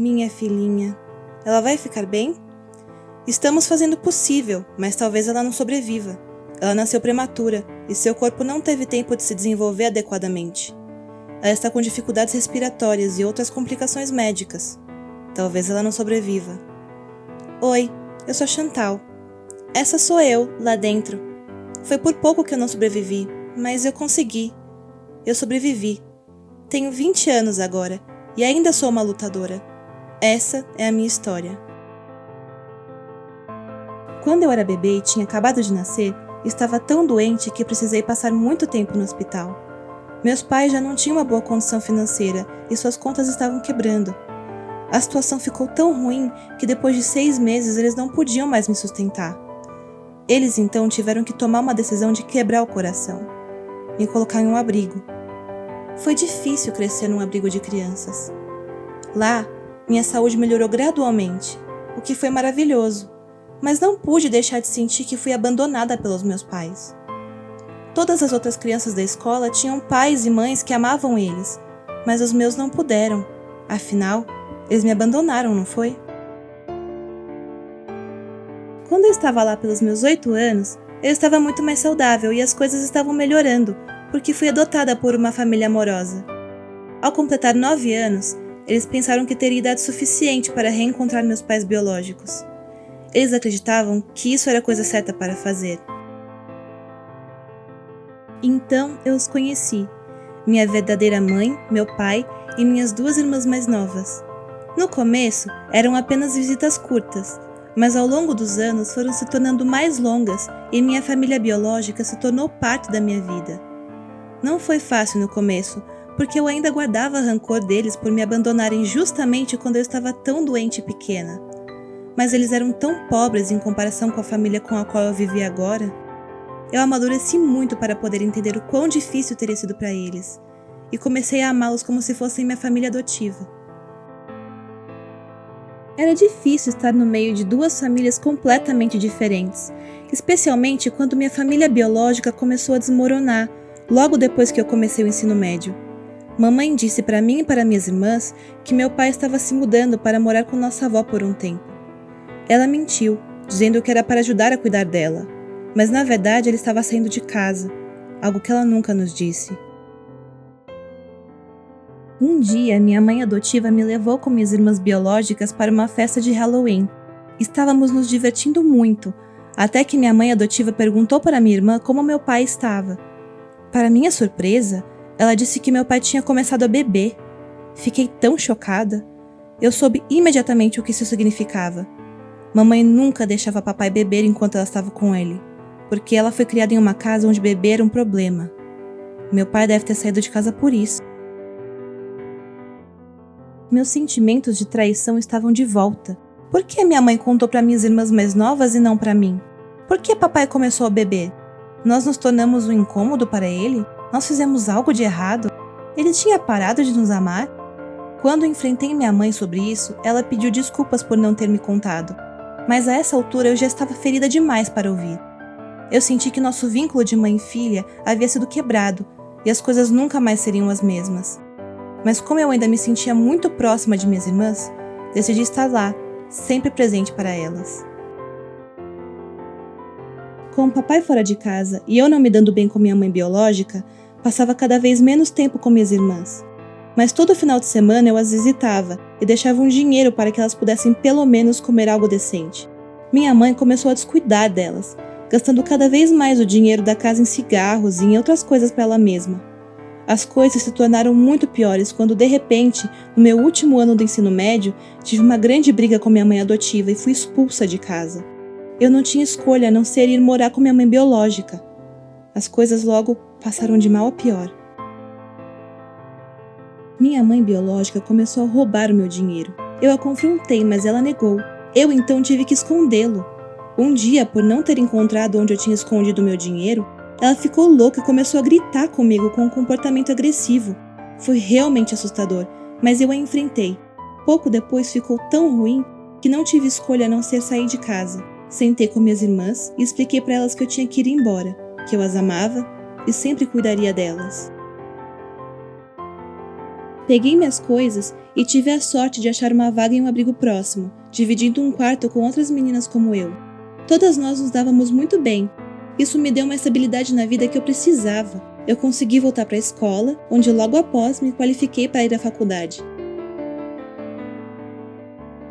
Minha filhinha, ela vai ficar bem? Estamos fazendo o possível, mas talvez ela não sobreviva. Ela nasceu prematura e seu corpo não teve tempo de se desenvolver adequadamente. Ela está com dificuldades respiratórias e outras complicações médicas. Talvez ela não sobreviva. Oi, eu sou Chantal. Essa sou eu, lá dentro. Foi por pouco que eu não sobrevivi, mas eu consegui. Eu sobrevivi. Tenho 20 anos agora e ainda sou uma lutadora. Essa é a minha história. Quando eu era bebê e tinha acabado de nascer, estava tão doente que precisei passar muito tempo no hospital. Meus pais já não tinham uma boa condição financeira e suas contas estavam quebrando. A situação ficou tão ruim que depois de 6 meses eles não podiam mais me sustentar. Eles então tiveram que tomar uma decisão de quebrar o coração, me colocar em um abrigo. Foi difícil crescer num abrigo de crianças. Lá, minha saúde melhorou gradualmente, o que foi maravilhoso, mas não pude deixar de sentir que fui abandonada pelos meus pais. Todas as outras crianças da escola tinham pais e mães que amavam eles, mas os meus não puderam. Afinal, eles me abandonaram, não foi? Quando eu estava lá pelos meus 8 anos, eu estava muito mais saudável e as coisas estavam melhorando, porque fui adotada por uma família amorosa. Ao completar 9 anos, eles pensaram que teria idade suficiente para reencontrar meus pais biológicos. Eles acreditavam que isso era a coisa certa para fazer. Então eu os conheci, minha verdadeira mãe, meu pai e minhas 2 irmãs mais novas. No começo, eram apenas visitas curtas, mas ao longo dos anos foram se tornando mais longas e minha família biológica se tornou parte da minha vida. Não foi fácil no começo, porque eu ainda guardava rancor deles por me abandonarem justamente quando eu estava tão doente e pequena. Mas eles eram tão pobres em comparação com a família com a qual eu vivia agora. Eu amadureci muito para poder entender o quão difícil teria sido para eles, e comecei a amá-los como se fossem minha família adotiva. Era difícil estar no meio de 2 famílias completamente diferentes, especialmente quando minha família biológica começou a desmoronar, logo depois que eu comecei o ensino médio. Mamãe disse para mim e para minhas irmãs que meu pai estava se mudando para morar com nossa avó por um tempo. Ela mentiu, dizendo que era para ajudar a cuidar dela, mas na verdade ele estava saindo de casa, algo que ela nunca nos disse. Um dia, minha mãe adotiva me levou com minhas irmãs biológicas para uma festa de Halloween. Estávamos nos divertindo muito, até que minha mãe adotiva perguntou para minha irmã como meu pai estava. Para minha surpresa, ela disse que meu pai tinha começado a beber. Fiquei tão chocada. Eu soube imediatamente o que isso significava. Mamãe nunca deixava papai beber enquanto ela estava com ele, porque ela foi criada em uma casa onde beber era um problema. Meu pai deve ter saído de casa por isso. Meus sentimentos de traição estavam de volta. Por que minha mãe contou para minhas irmãs mais novas e não para mim? Por que papai começou a beber? Nós nos tornamos um incômodo para ele? Nós fizemos algo de errado? Ele tinha parado de nos amar? Quando enfrentei minha mãe sobre isso, ela pediu desculpas por não ter me contado. Mas a essa altura eu já estava ferida demais para ouvir. Eu senti que nosso vínculo de mãe e filha havia sido quebrado e as coisas nunca mais seriam as mesmas. Mas como eu ainda me sentia muito próxima de minhas irmãs, decidi estar lá, sempre presente para elas. Com o papai fora de casa e eu não me dando bem com minha mãe biológica, passava cada vez menos tempo com minhas irmãs. Mas todo final de semana eu as visitava e deixava um dinheiro para que elas pudessem pelo menos comer algo decente. Minha mãe começou a descuidar delas, gastando cada vez mais o dinheiro da casa em cigarros e em outras coisas para ela mesma. As coisas se tornaram muito piores quando, de repente, no meu último ano do ensino médio, tive uma grande briga com minha mãe adotiva e fui expulsa de casa. Eu não tinha escolha a não ser ir morar com minha mãe biológica. As coisas logo passaram de mal a pior. Minha mãe biológica começou a roubar o meu dinheiro. Eu a confrontei, mas ela negou. Eu então tive que escondê-lo. Um dia, por não ter encontrado onde eu tinha escondido o meu dinheiro, ela ficou louca e começou a gritar comigo com um comportamento agressivo. Foi realmente assustador, mas eu a enfrentei. Pouco depois ficou tão ruim que não tive escolha a não ser sair de casa. Sentei com minhas irmãs e expliquei para elas que eu tinha que ir embora, que eu as amava e sempre cuidaria delas. Peguei minhas coisas e tive a sorte de achar uma vaga em um abrigo próximo, dividindo um quarto com outras meninas como eu. Todas nós nos dávamos muito bem. Isso me deu uma estabilidade na vida que eu precisava. Eu consegui voltar para a escola, onde logo após me qualifiquei para ir à faculdade.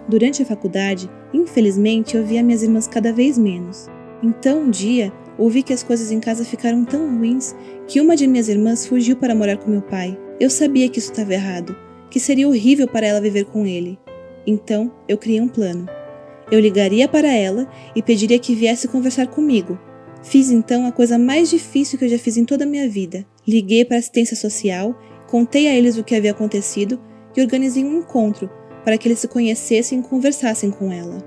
Durante a faculdade, infelizmente, eu via minhas irmãs cada vez menos. Então, um dia, ouvi que as coisas em casa ficaram tão ruins que uma de minhas irmãs fugiu para morar com meu pai. Eu sabia que isso estava errado, que seria horrível para ela viver com ele. Então, eu criei um plano. Eu ligaria para ela e pediria que viesse conversar comigo. Fiz então a coisa mais difícil que eu já fiz em toda a minha vida. Liguei para a assistência social, contei a eles o que havia acontecido e organizei um encontro para que eles se conhecessem e conversassem com ela.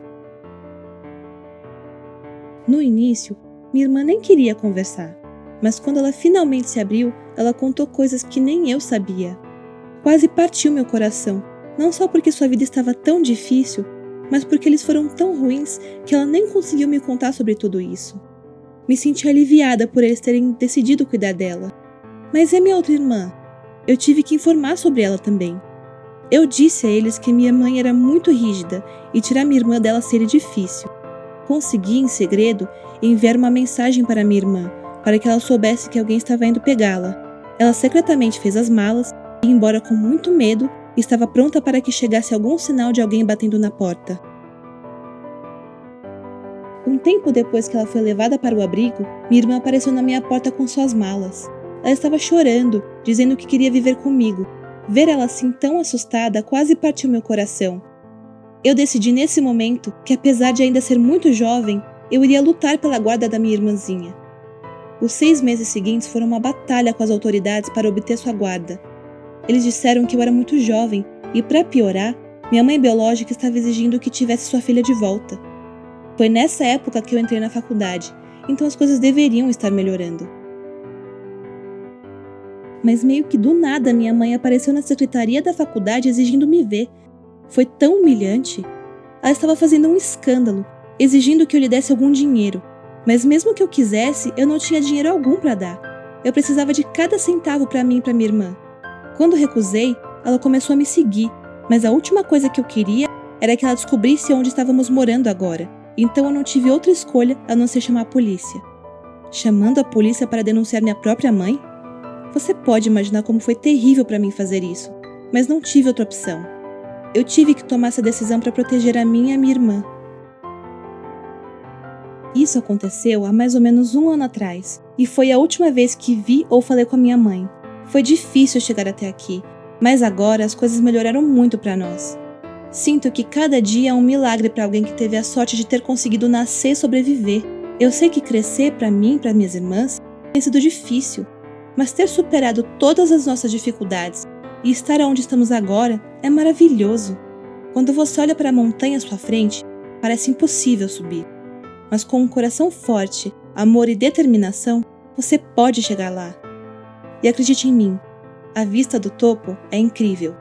No início, minha irmã nem queria conversar, mas quando ela finalmente se abriu, ela contou coisas que nem eu sabia. Quase partiu meu coração, não só porque sua vida estava tão difícil, mas porque eles foram tão ruins que ela nem conseguiu me contar sobre tudo isso. Me senti aliviada por eles terem decidido cuidar dela. Mas é minha outra irmã. Eu tive que informar sobre ela também. Eu disse a eles que minha mãe era muito rígida e tirar minha irmã dela seria difícil. Consegui, em segredo, enviar uma mensagem para minha irmã, para que ela soubesse que alguém estava indo pegá-la. Ela secretamente fez as malas e, embora com muito medo, estava pronta para que chegasse algum sinal de alguém batendo na porta. Um tempo depois que ela foi levada para o abrigo, minha irmã apareceu na minha porta com suas malas. Ela estava chorando, dizendo que queria viver comigo. Ver ela assim tão assustada quase partiu meu coração. Eu decidi nesse momento que, apesar de ainda ser muito jovem, eu iria lutar pela guarda da minha irmãzinha. Os 6 meses seguintes foram uma batalha com as autoridades para obter sua guarda. Eles disseram que eu era muito jovem e, para piorar, minha mãe biológica estava exigindo que tivesse sua filha de volta. Foi nessa época que eu entrei na faculdade, então as coisas deveriam estar melhorando. Mas meio que do nada minha mãe apareceu na secretaria da faculdade exigindo me ver. Foi tão humilhante. Ela estava fazendo um escândalo, exigindo que eu lhe desse algum dinheiro. Mas mesmo que eu quisesse, eu não tinha dinheiro algum para dar. Eu precisava de cada centavo para mim e para minha irmã. Quando recusei, ela começou a me seguir, mas a última coisa que eu queria era que ela descobrisse onde estávamos morando agora. Então eu não tive outra escolha a não ser chamar a polícia. Chamando a polícia para denunciar minha própria mãe? Você pode imaginar como foi terrível para mim fazer isso, mas não tive outra opção. Eu tive que tomar essa decisão para proteger a mim e a minha irmã. Isso aconteceu há mais ou menos 1 ano atrás, e foi a última vez que vi ou falei com a minha mãe. Foi difícil chegar até aqui, mas agora as coisas melhoraram muito para nós. Sinto que cada dia é um milagre para alguém que teve a sorte de ter conseguido nascer e sobreviver. Eu sei que crescer para mim e para minhas irmãs tem sido difícil, mas ter superado todas as nossas dificuldades e estar onde estamos agora é maravilhoso. Quando você olha para a montanha à sua frente, parece impossível subir. Mas com um coração forte, amor e determinação, você pode chegar lá. E acredite em mim, a vista do topo é incrível.